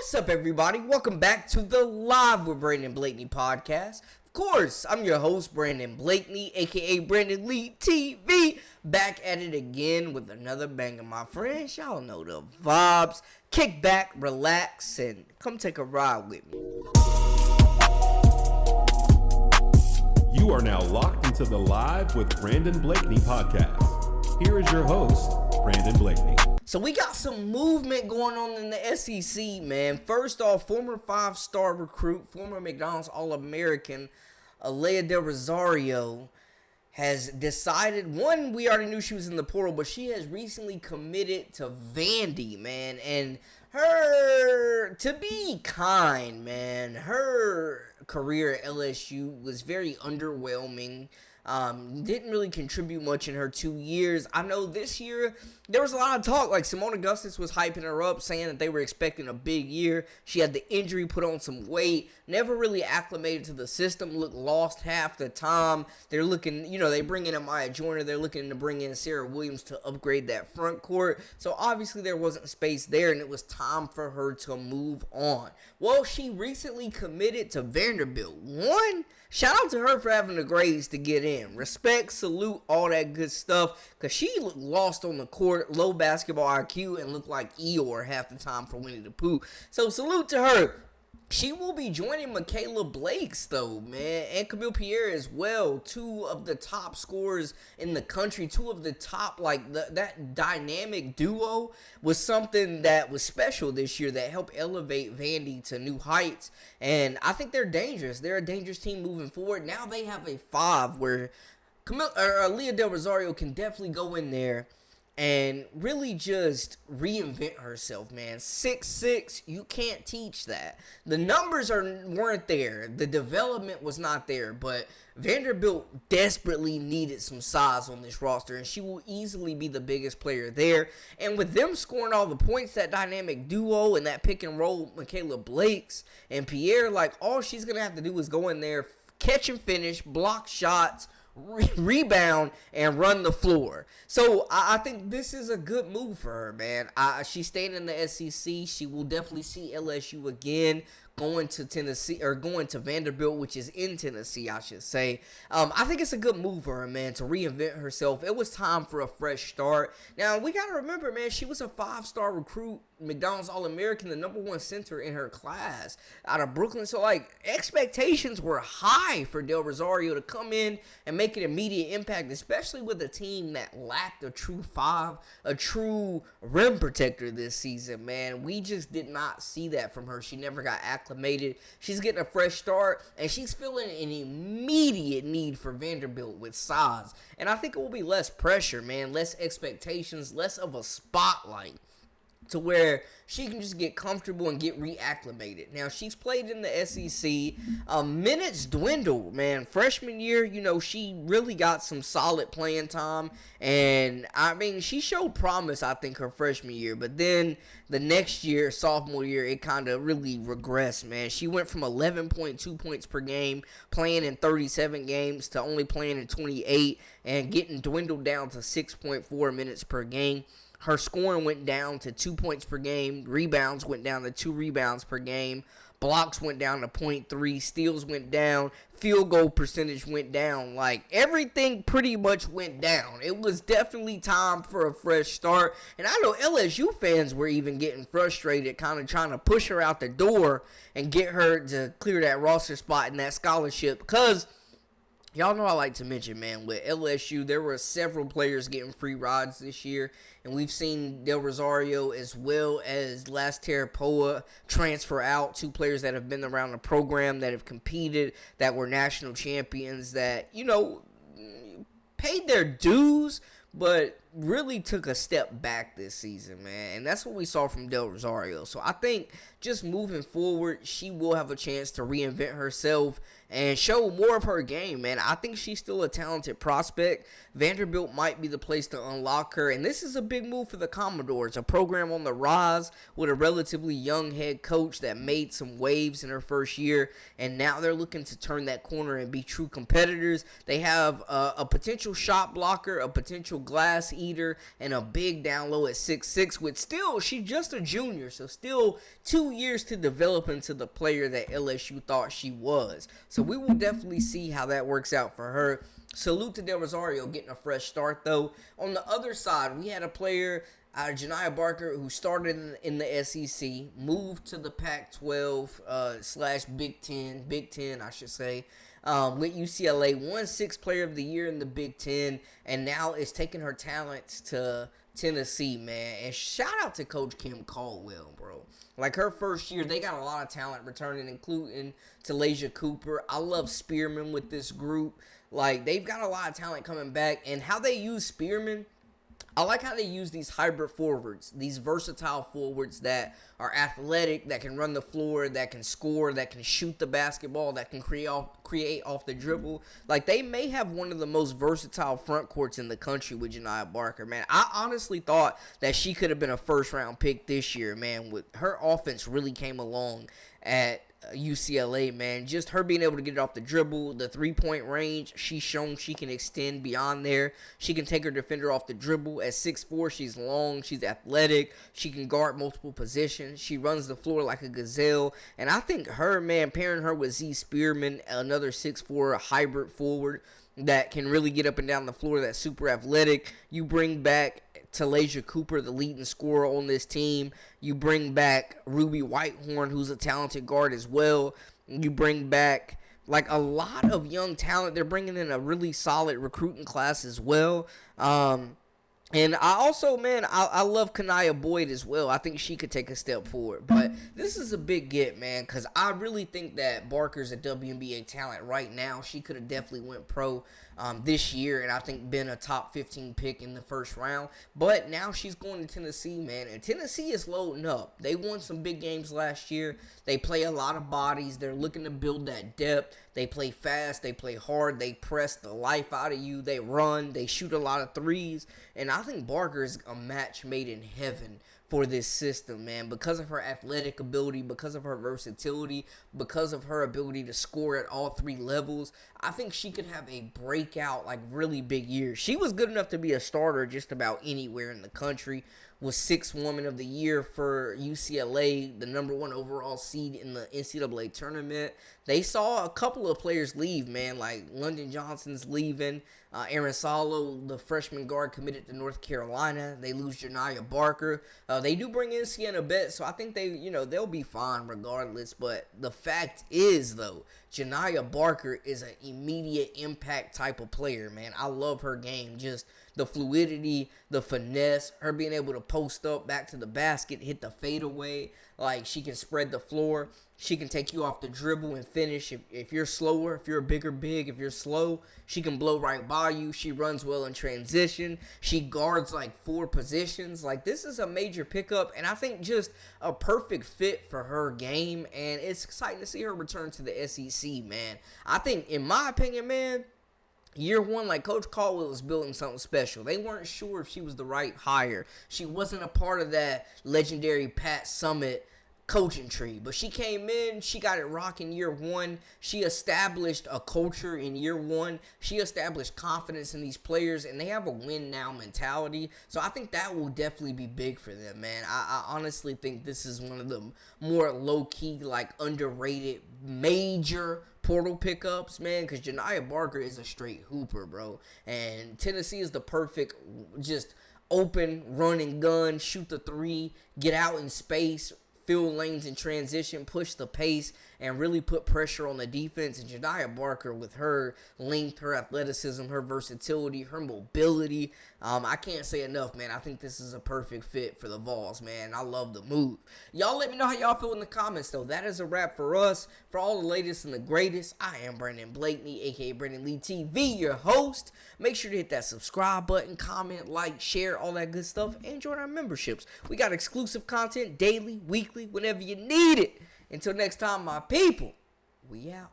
What's up, everybody? Welcome back to the Live with Brandon Blakeney podcast. Of course, I'm your host, Brandon Blakeney, aka Brandon Lee TV. Back at it again with another banger, my friends. Y'all know the vibes. Kick back, relax, and come take a ride with me. You are now locked into the Live with Brandon Blakeney podcast. Here is your host, Brandon Blakeney. So we got some movement going on in the SEC, man. First off, former 5-star recruit, former McDonald's All-American, Aalyah Rosario has decided, one, we already knew she was in the portal, but she has recently committed to Vandy, man. And her, to be kind, man, her career at LSU was very underwhelming. Didn't really contribute much in her 2 years. I know this year there was a lot of talk. Like Simone Augustus was hyping her up, saying that they were expecting a big year. She had the injury, put on some weight, never really acclimated to the system, looked lost half the time. They're looking, they bring in Maya Joyner. They're looking to bring in Sarah Williams to upgrade that front court. So obviously there wasn't space there, and it was time for her to move on. Well, she recently committed to Vanderbilt. One, shout out to her for having the grades to get in. Respect, salute, all that good stuff. Because she looked lost on the court, low basketball IQ, and looked like Eeyore half the time for Winnie the Pooh. So salute to her. She will be joining Michaela Blakes, though, man, and Camille Pierre as well. Two of the top scorers in the country, two of the top, that dynamic duo was something that was special this year that helped elevate Vandy to new heights. And I think they're dangerous. They're a dangerous team moving forward. Now they have a 5 where Aalyah Rosario can definitely go in there and really just reinvent herself, man. 6'6", you can't teach that. The numbers weren't there. The development was not there. But Vanderbilt desperately needed some size on this roster, and she will easily be the biggest player there. And with them scoring all the points, that dynamic duo and that pick and roll, Michaela Blakes and Pierre, all she's going to have to do is go in there, catch and finish, block shots, rebound, and run the floor. So I think this is a good move for her, man. She's staying in the SEC. She will definitely see LSU again, going to Tennessee, or going to Vanderbilt, which is in Tennessee, I should say. I think it's a good move for her, man, to reinvent herself. It was time for a fresh start. Now, we got to remember, man, she was a 5-star recruit, McDonald's All-American, the number 1 center in her class out of Brooklyn. So, expectations were high for Del Rosario to come in and make an immediate impact, especially with a team that lacked a true 5, a true rim protector this season, man. We just did not see that from her. She never got acclimated. She's getting a fresh start, and she's feeling an immediate need for Vanderbilt with size. And I think it will be less pressure, man, less expectations, less of a spotlight, to where she can just get comfortable and get reacclimated. Now, she's played in the SEC. Minutes dwindled, man. Freshman year, she really got some solid playing time. And, she showed promise, I think, her freshman year. But then the next year, sophomore year, it kind of really regressed, man. She went from 11.2 points per game, playing in 37 games, to only playing in 28, and getting dwindled down to 6.4 minutes per game. Her scoring went down to 2 points per game. Rebounds went down to 2 rebounds per game. Blocks went down to 0.3. Steals went down. Field goal percentage went down. Everything pretty much went down. It was definitely time for a fresh start. And I know LSU fans were even getting frustrated, kind of trying to push her out the door and get her to clear that roster spot in that scholarship, because y'all know I like to mention, man, with LSU, there were several players getting free rides this year, and we've seen Del Rosario as well as Laster Poa transfer out, 2 players that have been around the program, that have competed, that were national champions, that, paid their dues, but really took a step back this season, man. And that's what we saw from Del Rosario. So I think just moving forward, she will have a chance to reinvent herself and show more of her game, man. I think she's still a talented prospect. Vanderbilt might be the place to unlock her, and this is a big move for the Commodores, a program on the rise with a relatively young head coach that made some waves in her first year, and now they're looking to turn that corner and be true competitors. They have a potential shot blocker, a potential glass eater and a big down low at 6'6", with still, she's just a junior, so still 2 years to develop into the player that LSU thought she was. So we will definitely see how that works out for her. Salute to Del Rosario getting a fresh start, though. On the other side, we had a player, Janiah Barker, who started in the SEC, moved to the Pac-12 slash Big Ten, I should say, with UCLA, won 6th Player of the Year in the Big Ten, and now is taking her talents to Tennessee, man. And shout out to Coach Kim Caldwell, bro. Like, her first year, they got a lot of talent returning, including Aalyah Cooper. I love Spearman with this group. Like, they've got a lot of talent coming back, and how they use Spearman, I like how they use these hybrid forwards, these versatile forwards that are athletic, that can run the floor, that can score, that can shoot the basketball, that can create off the dribble. Like, they may have one of the most versatile front courts in the country with Janiah Barker, man. I honestly thought that she could have been a first-round pick this year, man. With her offense really came along at UCLA, man. Just her being able to get it off the dribble, the three-point range, she's shown she can extend beyond there. She can take her defender off the dribble. At 6'4", she's long, she's athletic, she can guard multiple positions, she runs the floor like a gazelle, and I think her, man, pairing her with Z Spearman, another 6'4", hybrid forward that can really get up and down the floor, that's super athletic. You bring back Aalyah Cooper, the leading scorer on this team. You bring back Ruby Whitehorn, who's a talented guard as well. You bring back, like, a lot of young talent. They're bringing in a really solid recruiting class as well. And I also, man, I love Kania Boyd as well. I think she could take a step forward. But this is a big get, man, because I really think that Barker's a WNBA talent right now. She could have definitely went pro this year, and I think been a top 15 pick in the first round. But now she's going to Tennessee, man, and Tennessee is loading up. They won some big games last year. They play a lot of bodies. They're looking to build that depth. They play fast. They play hard. They press the life out of you. They run. They shoot a lot of threes. And I think Barker is a match made in heaven for this system, man, because of her athletic ability, because of her versatility, because of her ability to score at all three levels. I think she could have a breakout, like, really big year. She was good enough to be a starter just about anywhere in the country. Was 6th Woman of the Year for UCLA, the #1 overall seed in the NCAA tournament. They saw a couple of players leave, man, like London Johnson's leaving. Aaron Salo, the freshman guard, committed to North Carolina. They lose Janiah Barker. They do bring in Sienna Betts, so I think they'll be fine regardless. But the fact is, though, Janiah Barker is an immediate impact type of player, man. I love her game. Just the fluidity, the finesse, her being able to post up back to the basket, hit the fadeaway. Like, she can spread the floor. She can take you off the dribble and finish. If you're slower, if you're a bigger big, if you're slow, she can blow right by you. She runs well in transition. She guards like 4 positions. Like, this is a major pickup, and I think just a perfect fit for her game. And it's exciting to see her return to the SEC, man. I think, in my opinion, man, Year 1, like, Coach Caldwell was building something special. They weren't sure if she was the right hire. She wasn't a part of that legendary Pat Summitt coaching tree. But she came in, she got it rocking Year 1. She established a culture in Year 1. She established confidence in these players, and they have a win-now mentality. So I think that will definitely be big for them, man. I honestly think this is one of the more low-key, like, underrated, major portal pickups, man, because Janiah Barker is a straight hooper, bro. And Tennessee is the perfect, just open, run and gun, shoot the three, get out in space, fill lanes in transition, push the pace, and really put pressure on the defense. And Janiah Barker, with her length, her athleticism, her versatility, her mobility, I can't say enough, man. I think this is a perfect fit for the Vols, man. I love the move. Y'all let me know how y'all feel in the comments, though. That is a wrap for us. For all the latest and the greatest, I am Brandon Blakeney, a.k.a. Brandon Lee TV, your host. Make sure to hit that subscribe button, comment, like, share, all that good stuff, and join our memberships. We got exclusive content daily, weekly, whenever you need it. Until next time, my people, we out.